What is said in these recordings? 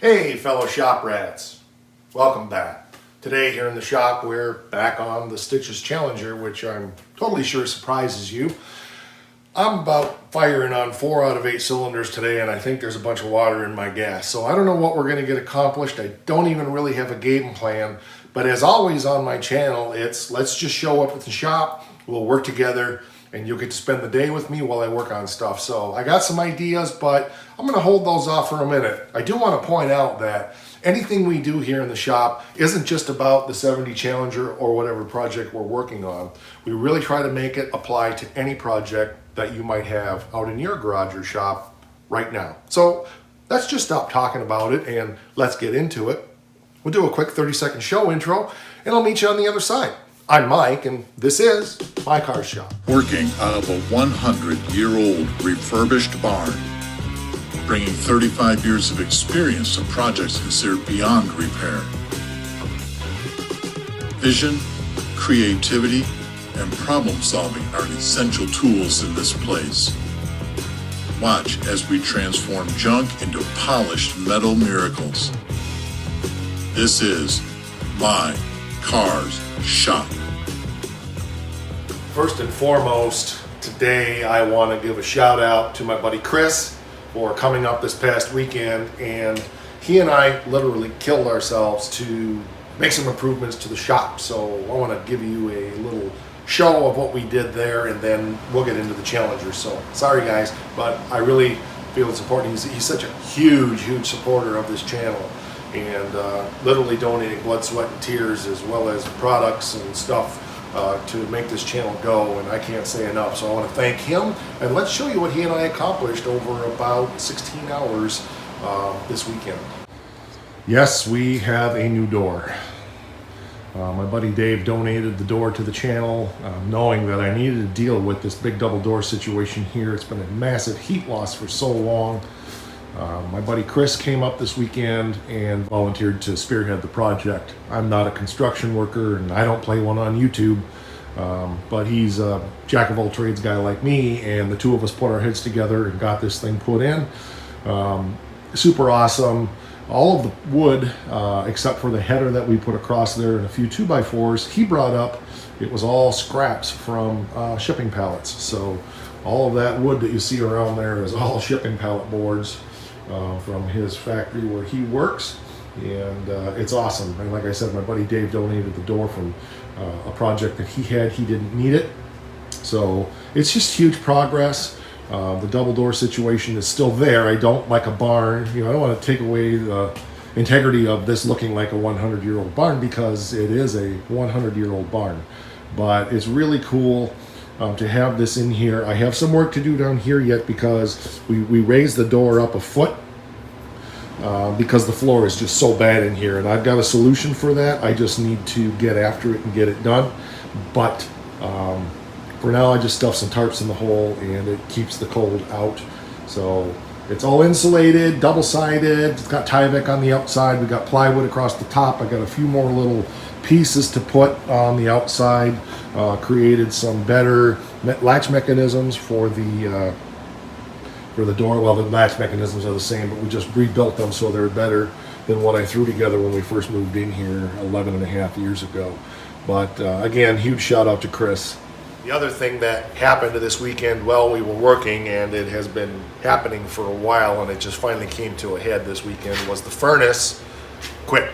Hey fellow shop rats, welcome back. Today here in the shop we're back on the Stitches Challenger, which I'm totally sure surprises you. I'm about firing on 4 out of 8 cylinders today, and I think there's a bunch of water in my gas. So I don't know what we're going to get accomplished. I don't even really have a game plan. But as always on my channel, it's let's just show up at the shop, we'll work together, and you'll get to spend the day with me while I work on stuff. So I got some ideas, but I'm going to hold those off for a minute. I do want to point out that anything we do here in the shop isn't just about the 70 Challenger or whatever project we're working on. We really try to make it apply to any project that you might have out in your garage or shop right now. So let's just stop talking about it and let's get into it. We'll do a quick 30-second show intro and I'll meet you on the other side. I'm Mike, and this is My Car Shop. Working out of a 100-year-old refurbished barn, bringing 35 years of experience to projects considered beyond repair. Vision, creativity, and problem solving are essential tools in this place. Watch as we transform junk into polished metal miracles. This is My Car's Shop. First and foremost, today I want to give a shout out to my buddy Chris for coming up this past weekend, and he and I literally killed ourselves to make some improvements to the shop. So I want to give you a little show of what we did there, and then we'll get into the Challenger. So sorry guys, but I really feel it's important. He's such a huge supporter of this channel, and literally donating blood, sweat, and tears, as well as products and stuff to make this channel go, and I can't say enough. So I want to thank him, and let's show you what he and I accomplished over about 16 hours this weekend. Yes, we have a new door. My buddy Dave donated the door to the channel, knowing that I needed to deal with this big double door situation here. It's been a massive heat loss for so long. My buddy Chris came up this weekend and volunteered to spearhead the project. I'm not a construction worker and I don't play one on YouTube, but he's a jack of all trades guy like me, and the two of us put our heads together and got this thing put in. Super awesome. All of the wood, except for the header that we put across there and a few 2x4s, he brought up, it was all scraps from shipping pallets. So all of that wood that you see around there is all shipping pallet boards from his factory where he works, and it's awesome. And like I said, my buddy Dave donated the door from a project that he had. He didn't need it, so it's just huge progress. The double door situation is still there. I don't like a barn. I don't want to take away the integrity of this looking like a 100-year-old barn, because it is a 100-year-old barn. But it's really cool to have this in here. I have some work to do down here yet, because we raised the door up a foot because the floor is just so bad in here, and I've got a solution for that. I just need to get after it and get it done. But for now, I just stuff some tarps in the hole, and it keeps the cold out. So it's all insulated, double-sided. It's got Tyvek on the outside. We got plywood across the top. I got a few more little pieces to put on the outside. Created some better latch mechanisms for the door. Well, the latch mechanisms are the same, but we just rebuilt them so they're better than what I threw together when we first moved in here 11 and a half years ago. But again, huge shout out to Chris. The other thing that happened this weekend while we were working, and it has been happening for a while, and it just finally came to a head this weekend, was the furnace quit.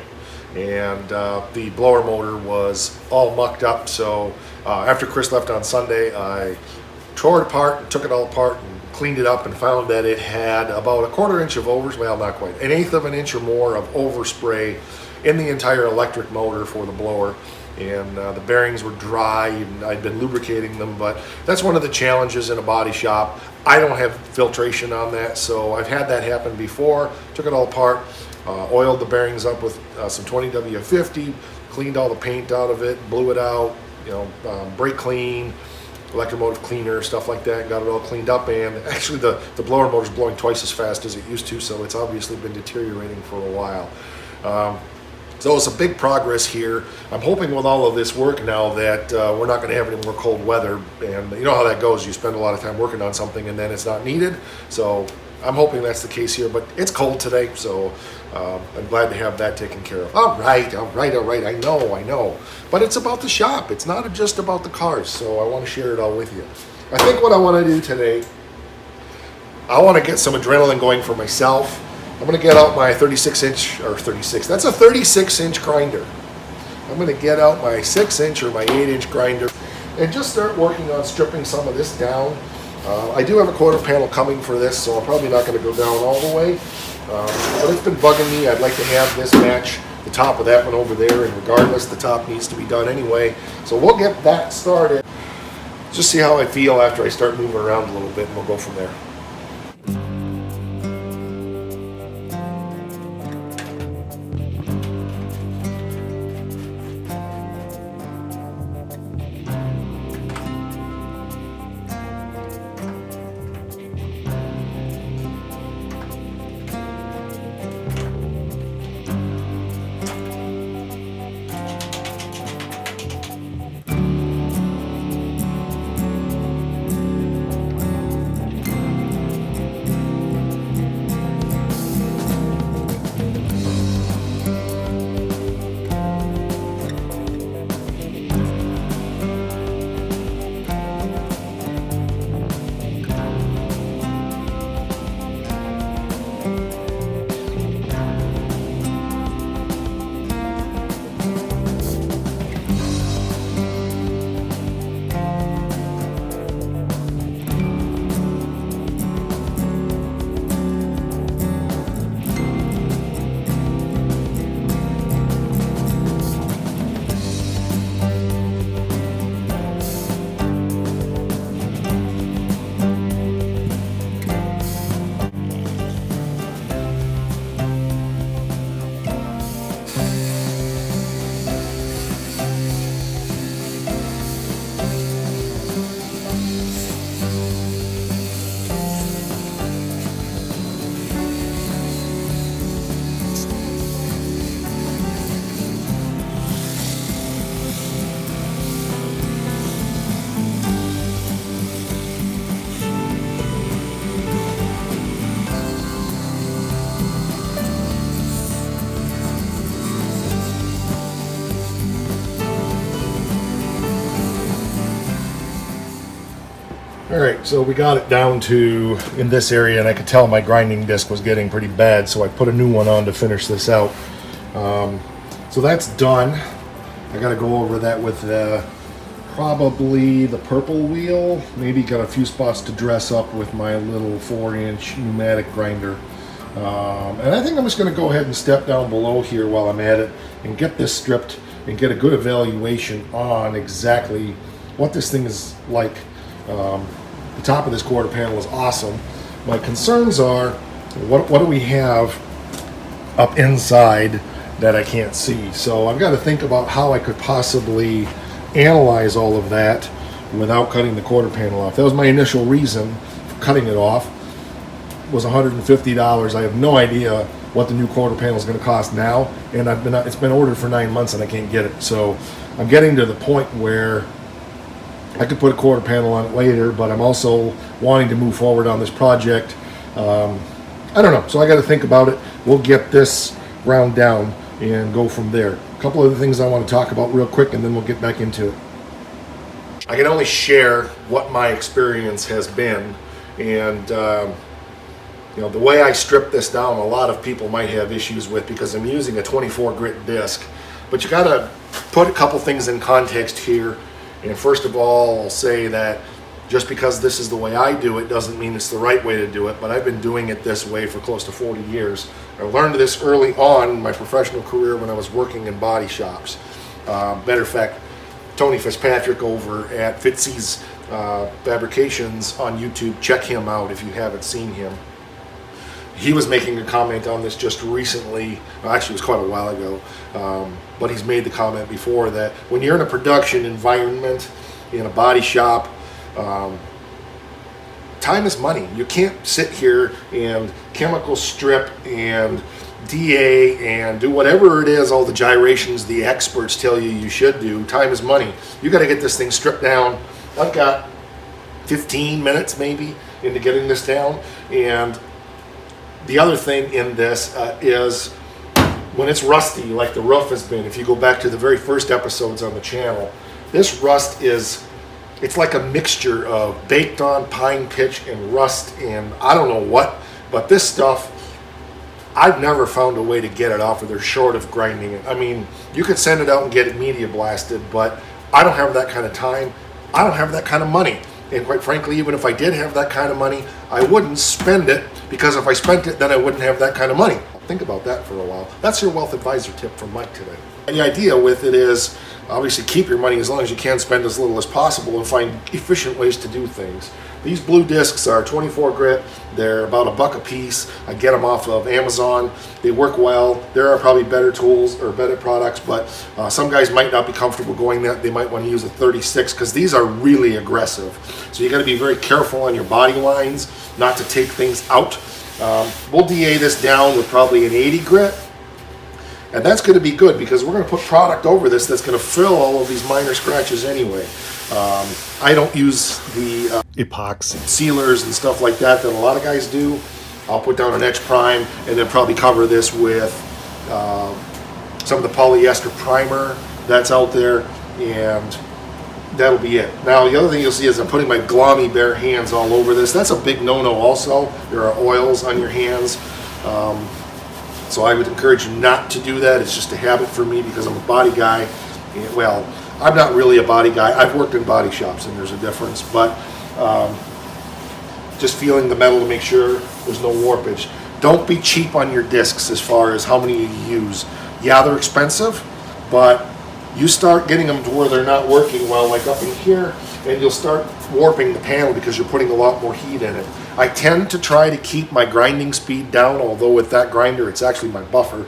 And the blower motor was all mucked up. So after Chris left on Sunday, I tore it apart and took it all apart and cleaned it up, and found that it had about a 1/4 inch of well, not quite, 1/8 of an inch or more of overspray in the entire electric motor for the blower. And the bearings were dry, and I'd been lubricating them, but that's one of the challenges in a body shop. I don't have filtration on that, so I've had that happen before. Took it all apart, oiled the bearings up with some 20W50, cleaned all the paint out of it, blew it out, brake clean, electromotive cleaner, stuff like that, got it all cleaned up. And actually the blower motor's blowing twice as fast as it used to, so it's obviously been deteriorating for a while. So it's a big progress here. I'm hoping with all of this work now that we're not going to have any more cold weather. And you know how that goes. You spend a lot of time working on something and then it's not needed. So I'm hoping that's the case here, but it's cold today, so I'm glad to have that taken care of. All right, I know. But it's about the shop. It's not just about the cars, so I want to share it all with you. I think what I want to do today, I want to get some adrenaline going for myself. I'm going to get out my 36-inch, or 36, that's a 36-inch grinder. I'm going to get out my 6-inch or my 8-inch grinder and just start working on stripping some of this down. I do have a quarter panel coming for this, so I'm probably not going to go down all the way. But it's been bugging me. I'd like to have this match the top of that one over there, and regardless, the top needs to be done anyway. So we'll get that started. Just see how I feel after I start moving around a little bit, and we'll go from there. All right, so we got it down to in this area, and I could tell my grinding disc was getting pretty bad, so I put a new one on to finish this out. So that's done. I got to go over that with probably the purple wheel. Maybe got a few spots to dress up with my little 4-inch pneumatic grinder. And I think I'm just going to go ahead and step down below here while I'm at it and get this stripped and get a good evaluation on exactly what this thing is like. The top of this quarter panel is awesome. My concerns are, what do we have up inside that I can't see? So I've got to think about how I could possibly analyze all of that without cutting the quarter panel off. That was my initial reason for cutting it off. It was $150. I have no idea what the new quarter panel is going to cost now, and it's been ordered for 9 months and I can't get it. So I'm getting to the point where I could put a quarter panel on it later, but I'm also wanting to move forward on this project. I don't know, so I got to think about it. We'll get this ground down and go from there. A couple other things I want to talk about real quick, and then we'll get back into it. I can only share what my experience has been, and you know, the way I strip this down, a lot of people might have issues with because I'm using a 24 grit disc. But you got to put a couple things in context here. And first of all, I'll say that just because this is the way I do it doesn't mean it's the right way to do it, but I've been doing it this way for close to 40 years. I learned this early on in my professional career when I was working in body shops. Matter of fact, Tony Fitzpatrick over at Fitzy's Fabrications on YouTube, check him out if you haven't seen him. He was making a comment on this just recently, actually it was quite a while ago, but he's made the comment before that when you're in a production environment, in a body shop, time is money. You can't sit here and chemical strip and DA and do whatever it is, all the gyrations the experts tell you should do. Time is money. You got to get this thing stripped down. I've got 15 minutes maybe into getting this down, and The other thing in this is when it's rusty, like the roof has been, if you go back to the very first episodes on the channel, this rust it's like a mixture of baked on pine pitch and rust and I don't know what, but this stuff, I've never found a way to get it off of there short of grinding it. I mean, you could send it out and get it media blasted, but I don't have that kind of time. I don't have that kind of money. And quite frankly, even if I did have that kind of money, I wouldn't spend it, because if I spent it, then I wouldn't have that kind of money. Think about that for a while. That's your wealth advisor tip from Mike today. And the idea with it is, obviously, keep your money as long as you can, spend as little as possible, and find efficient ways to do things. These blue discs are 24 grit. They're about $1 a piece. I get them off of Amazon. They work well. There are probably better tools or better products, but some guys might not be comfortable going that. They might want to use a 36 because these are really aggressive. So you got to be very careful on your body lines not to take things out. We'll DA this down with probably an 80 grit. And that's going to be good because we're going to put product over this that's going to fill all of these minor scratches anyway. I don't use the epoxy sealers and stuff like that a lot of guys do. I'll put down an etch prime and then probably cover this with some of the polyester primer that's out there, and that'll be it. Now the other thing you'll see is I'm putting my glommy bare hands all over this. That's a big no-no also. There are oils on your hands. So I would encourage you not to do that. It's just a habit for me because I'm a body guy. And, well, I'm not really a body guy. I've worked in body shops and there's a difference, but just feeling the metal to make sure there's no warpage. Don't be cheap on your discs as far as how many you use. Yeah, they're expensive, but you start getting them to where they're not working well, like up in here, and you'll start warping the panel because you're putting a lot more heat in it. I tend to try to keep my grinding speed down, although with that grinder, it's actually my buffer,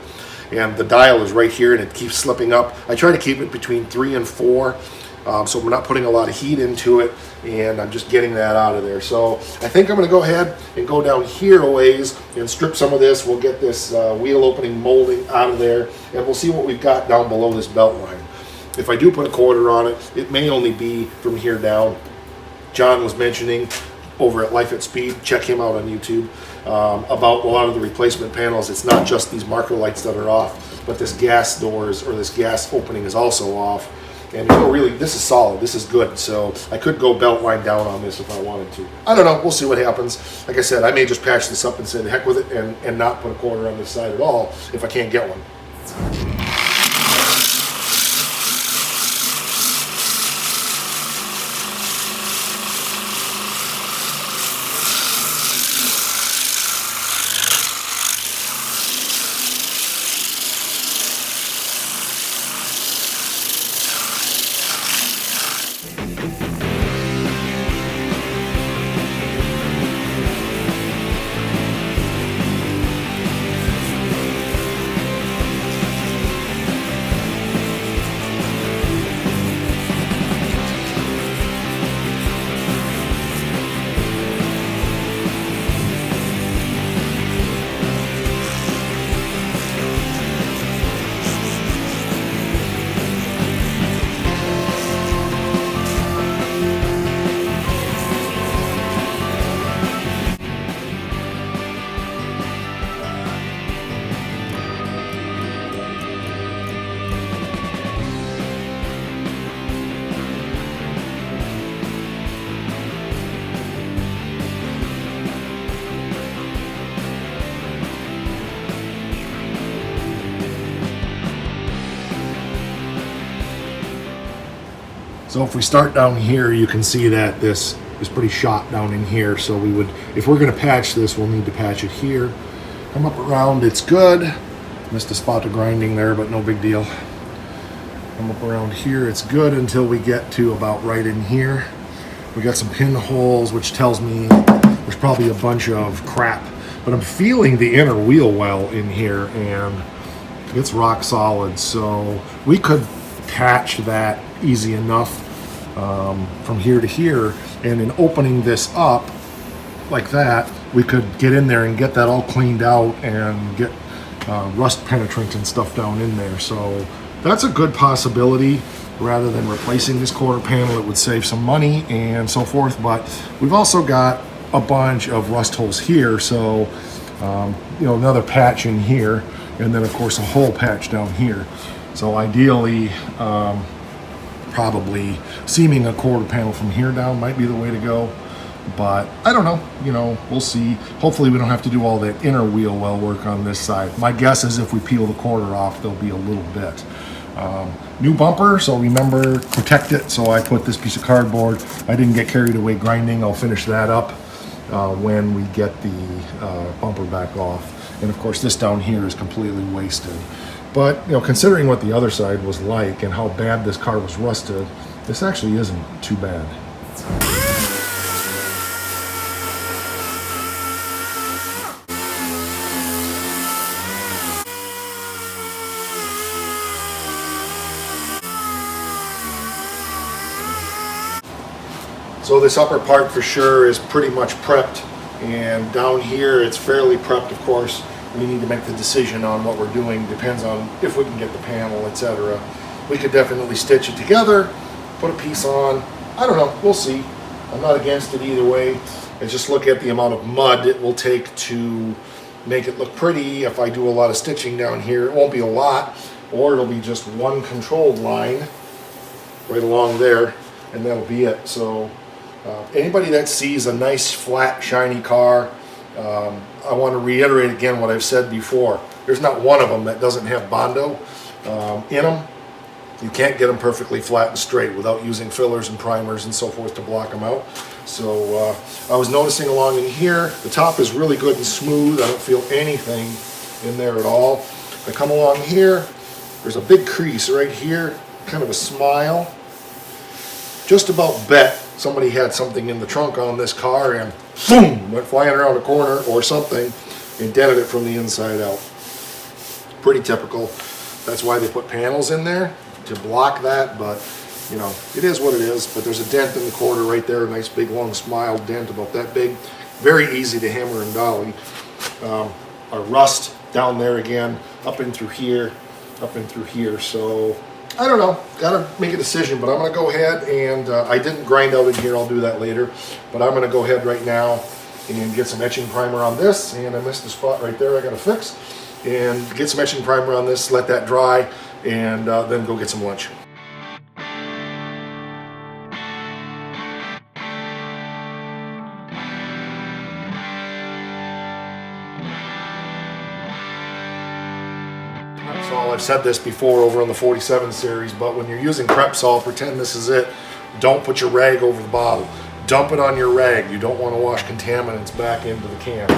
and the dial is right here and it keeps slipping up. I try to keep it between 3 and 4, so we're not putting a lot of heat into it, and I'm just getting that out of there. So I think I'm going to go ahead and go down here a ways and strip some of this. We'll get this wheel opening molding out of there, and we'll see what we've got down below this belt line. If I do put a quarter on it, it may only be from here down. John was mentioning over at Life at Speed, check him out on YouTube, about a lot of the replacement panels. It's not just these marker lights that are off, but this gas doors or this gas opening is also off. And really, this is solid, this is good. So I could go belt line down on this if I wanted to. I don't know, we'll see what happens. Like I said, I may just patch this up and say the heck with it and not put a quarter on this side at all if I can't get one. So if we start down here, you can see that this is pretty shot down in here. So we would, if we're gonna patch this, we'll need to patch it here. Come up around, it's good. Missed a spot of grinding there, but no big deal. Come up around here, it's good until we get to about right in here. We got some pinholes, which tells me there's probably a bunch of crap. But I'm feeling the inner wheel well in here, and it's rock solid. So we could patch that easy enough from here to here, and in opening this up like that, we could get in there and get that all cleaned out and get rust penetrant and stuff down in there. So that's a good possibility. Rather than replacing this quarter panel, it would save some money and so forth. But we've also got a bunch of rust holes here, so another patch in here, and then of course a hole patch down here. So ideally, probably seaming a quarter panel from here down might be the way to go. But I don't know, we'll see. Hopefully we don't have to do all that inner wheel well work on this side. My guess is if we peel the quarter off, there'll be a little bit. New bumper, so remember, protect it. So I put this piece of cardboard. I didn't get carried away grinding. I'll finish that up when we get the bumper back off. And of course this down here is completely wasted. But considering what the other side was like and how bad this car was rusted, this actually isn't too bad. So this upper part for sure is pretty much prepped, and down here it's fairly prepped. Of course, we need to make the decision on what we're doing. Depends on if we can get the panel, etc. We could definitely stitch it together, put a piece on. I don't know, we'll see. I'm not against it either way. I just look at the amount of mud it will take to make it look pretty. If I do a lot of stitching down here, it won't be a lot, or it'll be just one controlled line right along there, and that'll be it. So anybody that sees a nice, flat, shiny car, I want to reiterate again what I've said before. There's not one of them that doesn't have Bondo in them. You can't get them perfectly flat and straight without using fillers and primers and so forth to block them out. So I was noticing along in here, the top is really good and smooth. I don't feel anything in there at all. I come along here, there's a big crease right here, kind of a smile. Just about bet somebody had something in the trunk on this car and boom, went flying around a corner or something and dented it from the inside out. Pretty typical. That's why they put panels in there, to block that, but it is what it is. But there's a dent in the quarter right there, a nice big long smile dent about that big. Very easy to hammer and dolly. A rust down there again, up in through here, so I don't know, gotta make a decision, but I'm gonna go ahead and I didn't grind out in here, I'll do that later, but I'm gonna go ahead right now and get some etching primer on this, and I missed the spot right there I gotta fix, and get some etching primer on this, let that dry, and then go get some lunch. I've said this before over on the 47 series, but when you're using prep sol, pretend this is it. Don't put your rag over the bottle. Dump it on your rag. You don't want to wash contaminants back into the can.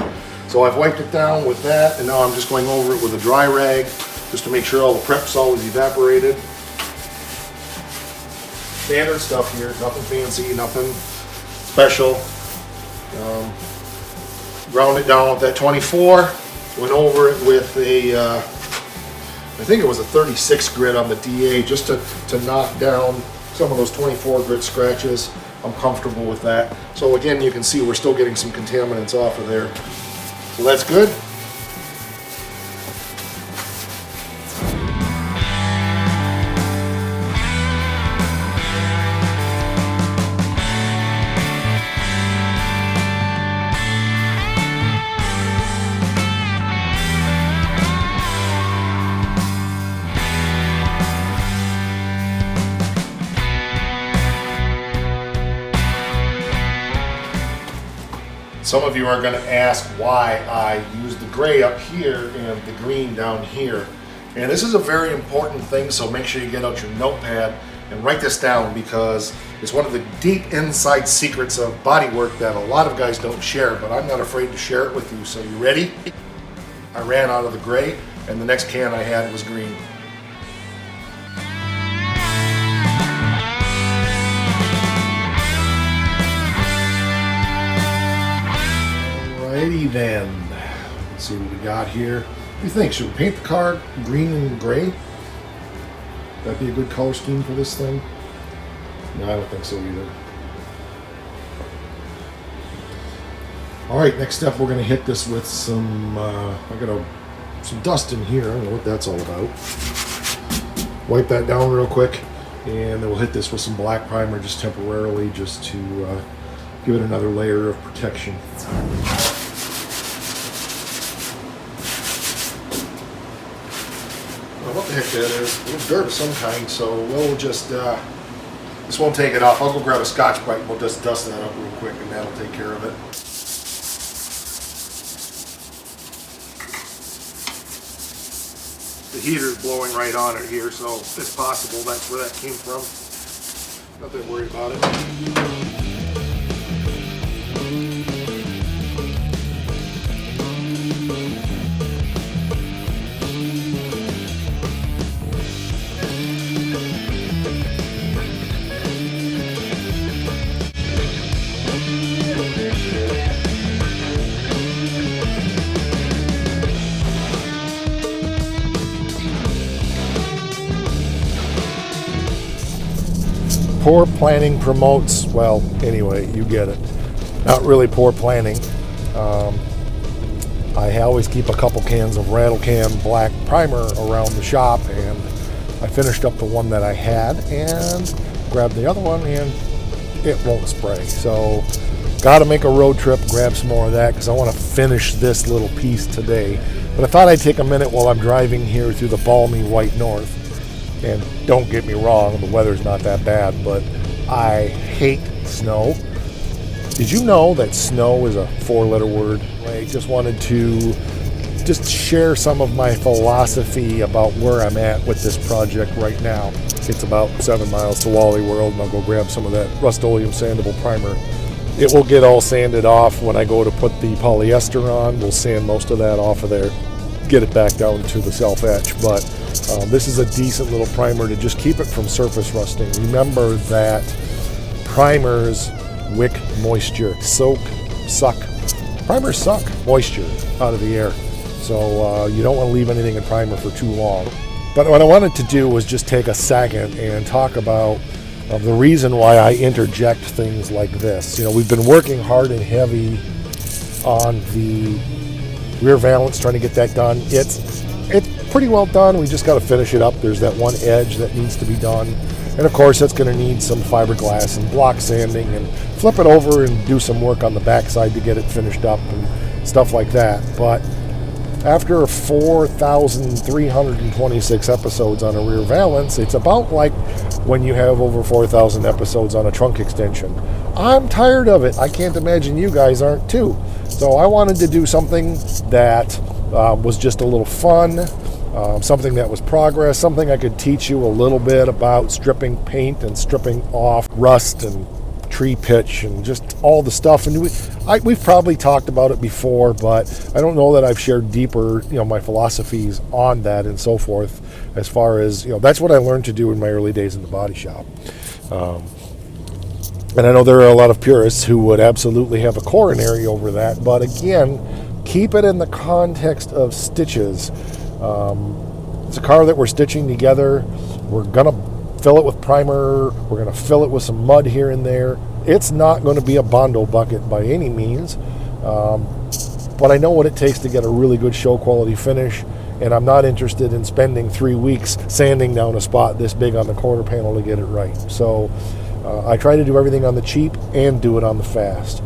So I've wiped it down with that, and now I'm just going over it with a dry rag just to make sure all the prep sol is evaporated. Standard stuff here, nothing fancy, nothing special. Ground it down with that 24. Went over it with a I think it was a 36 grit on the DA just to knock down some of those 24 grit scratches. I'm comfortable with that. So again, you can see we're still getting some contaminants off of there. So that's good. Some of you are going to ask why I use the gray up here and the green down here. And this is a very important thing, so make sure you get out your notepad and write this down, because it's one of the deep inside secrets of bodywork that a lot of guys don't share, but I'm not afraid to share it with you. So you ready? I ran out of the gray, and the next can I had was green. Alrighty then, let's see what we got here. What do you think? Should we paint the car green and gray? That'd be a good color scheme for this thing? No, I don't think so either. Alright, next step we're going to hit this with some, I got some dust in here. I don't know what that's all about. Wipe that down real quick, and then we'll hit this with some black primer just temporarily, just to give it another layer of protection. know what the heck that is. A little dirt of some kind, so we'll just, this won't take it off. I'll go grab a Scotch Brite and we'll just dust that up real quick and that'll take care of it. The heater's blowing right on it here, so it's possible that's where that came from. Nothing to worry about it. Poor planning promotes, well, anyway, you get it. Not really poor planning. I always keep a couple cans of Rattle Can black primer around the shop, and I finished up the one that I had and grabbed the other one, and it won't spray. So, got to make a road trip, grab some more of that, because I want to finish this little piece today. But I thought I'd take a minute while I'm driving here through the balmy white north. And don't get me wrong, the weather's not that bad, but I hate snow. Did you know that snow is a 4-letter word? I just wanted to share some of my philosophy about where I'm at with this project right now. It's about 7 miles to Wally World, and I'll go grab some of that Rust-Oleum sandable primer. It will get all sanded off when I go to put the polyester on. We'll sand most of that off of there, get it back down to the self-etch, but this is a decent little primer to just keep it from surface rusting. Remember that primers wick moisture, suck. Primers suck moisture out of the air, so you don't want to leave anything in primer for too long. But what I wanted to do was just take a second and talk about the reason why I interject things like this. You know, we've been working hard and heavy on the rear valance, trying to get that done. It's pretty well done. We just got to finish it up. There's that one edge that needs to be done, and of course that's going to need some fiberglass and block sanding and flip it over and do some work on the backside to get it finished up and stuff like that. But after 4,326 episodes on a rear valance, it's about like when you have over 4,000 episodes on a trunk extension. I'm tired of it. I can't imagine you guys aren't too. So I wanted to do something that was just a little fun, something that was progress, something I could teach you a little bit about stripping paint and stripping off rust and tree pitch and just all the stuff. And we've probably talked about it before, but I don't know that I've shared deeper, my philosophies on that and so forth. As far as, that's what I learned to do in my early days in the body shop. And I know there are a lot of purists who would absolutely have a coronary over that, but again, keep it in the context of stitches. It's a car that we're stitching together. We're going to fill it with primer. We're going to fill it with some mud here and there. It's not going to be a Bondo bucket by any means, but I know what it takes to get a really good show quality finish, and I'm not interested in spending 3 weeks sanding down a spot this big on the corner panel to get it right. So I try to do everything on the cheap and do it on the fast.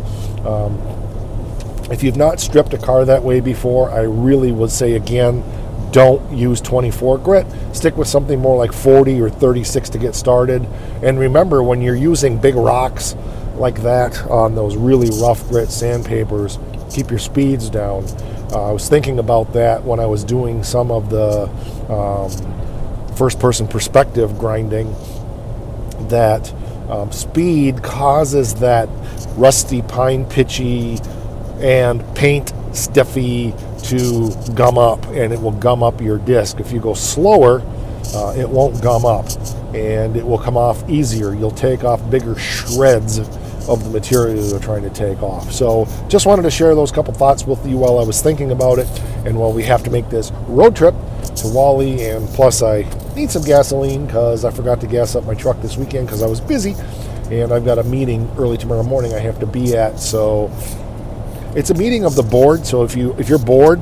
If you've not stripped a car that way before, I really would say again, don't use 24 grit. Stick with something more like 40 or 36 to get started. And remember, when you're using big rocks like that on those really rough grit sandpapers, keep your speeds down. I was thinking about that when I was doing some of the first-person perspective grinding, that speed causes that rusty, pine pitchy, and paint stiffy to gum up, and it will gum up your disc. If you go slower, it won't gum up, and it will come off easier. You'll take off bigger shreds of the material you're trying to take off. So just wanted to share those couple thoughts with you while I was thinking about it, and while we have to make this road trip to Wally, and plus I need some gasoline because I forgot to gas up my truck this weekend because I was busy, and I've got a meeting early tomorrow morning I have to be at. So it's a meeting of the board, so if you're bored,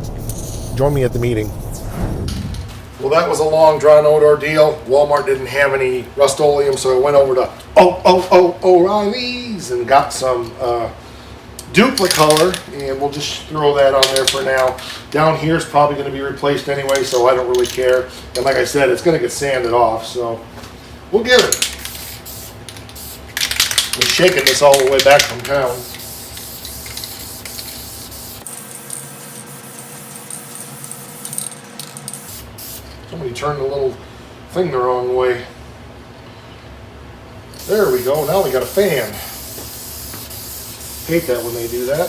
join me at the meeting. Well, that was a long, drawn-out ordeal. Walmart didn't have any Rust-Oleum, so I went over to O'Reilly's and got some duplicate color, and we'll just throw that on there for now. Down here is probably going to be replaced anyway, so I don't really care. And like I said, it's going to get sanded off, so we'll get it. We're shaking this all the way back from town. Somebody turned the little thing the wrong way. There we go, now we got a fan. Hate that when they do that.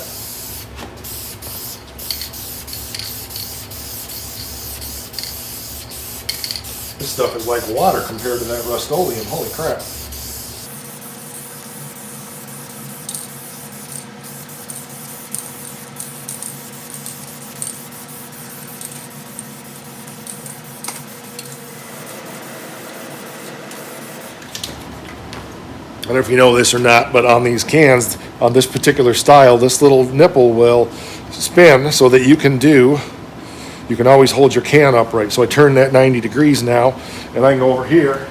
This stuff is like water compared to that Rust-Oleum, holy crap. I don't know if you know this or not, but on these cans, on this particular style, this little nipple will spin so that you can always hold your can upright. So I turn that 90 degrees now, and I can go over here.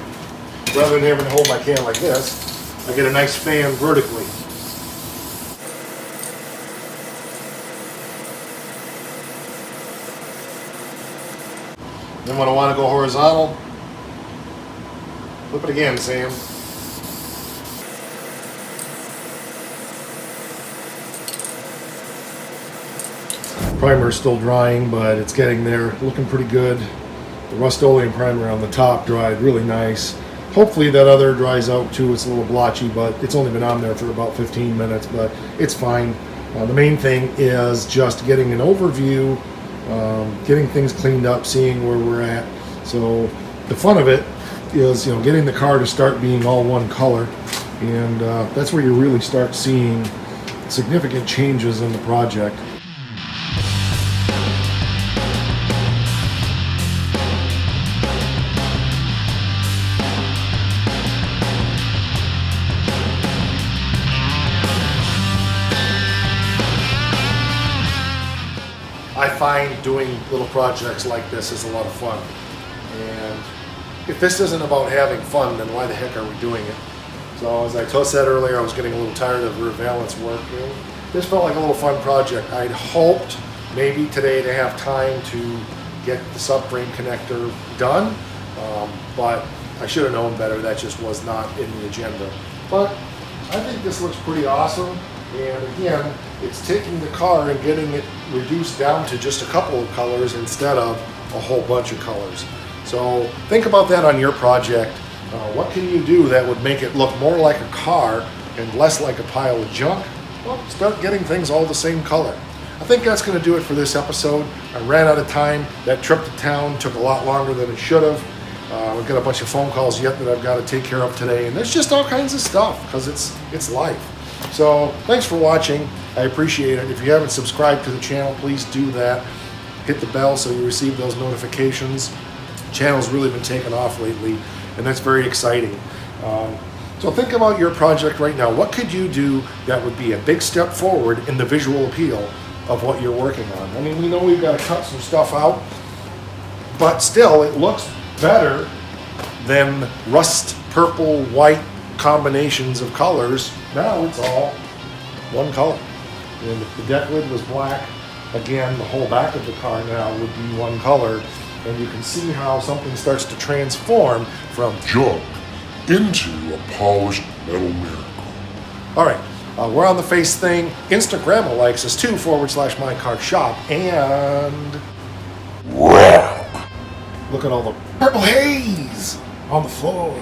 Rather than having to hold my can like this, I get a nice fan vertically. Then when I want to go horizontal, flip it again, Sam. Primer is still drying, but it's getting there, looking pretty good. The Rust-Oleum primer on the top dried really nice. Hopefully that other dries out too. It's a little blotchy, but it's only been on there for about 15 minutes, but it's fine. The main thing is just getting an overview, getting things cleaned up, seeing where we're at. So the fun of it is, getting the car to start being all one color, and that's where you really start seeing significant changes in the project. I find doing little projects like this is a lot of fun, and if this isn't about having fun, then why the heck are we doing it? So as I said earlier, I was getting a little tired of rear valance work. This felt like a little fun project. I'd hoped maybe today to have time to get the subframe connector done, but I should have known better. That just was not in the agenda. But I think this looks pretty awesome. And again, it's taking the car and getting it reduced down to just a couple of colors instead of a whole bunch of colors. So think about that on your project. What can you do that would make it look more like a car and less like a pile of junk? Well, start getting things all the same color. I think that's going to do it for this episode. I ran out of time. That trip to town took a lot longer than it should have. We've got a bunch of phone calls yet that I've got to take care of today, and there's just all kinds of stuff because it's life. So thanks for watching. I appreciate it. If you haven't subscribed to the channel, please do that. Hit the bell so you receive those notifications. The channel's really been taking off lately, and that's very exciting. So think about your project right now. What could you do that would be a big step forward in the visual appeal of what you're working on? I mean, we know we've got to cut some stuff out, but still it looks better than rust, purple, white combinations of colors. Now it's all one color. And if the deck lid was black, again, the whole back of the car now would be one color. And you can see how something starts to transform from Junk into a polished metal miracle. all right, we're on the face thing. Instagram likes us too, /mycarshop. And look at all the purple haze on the floor.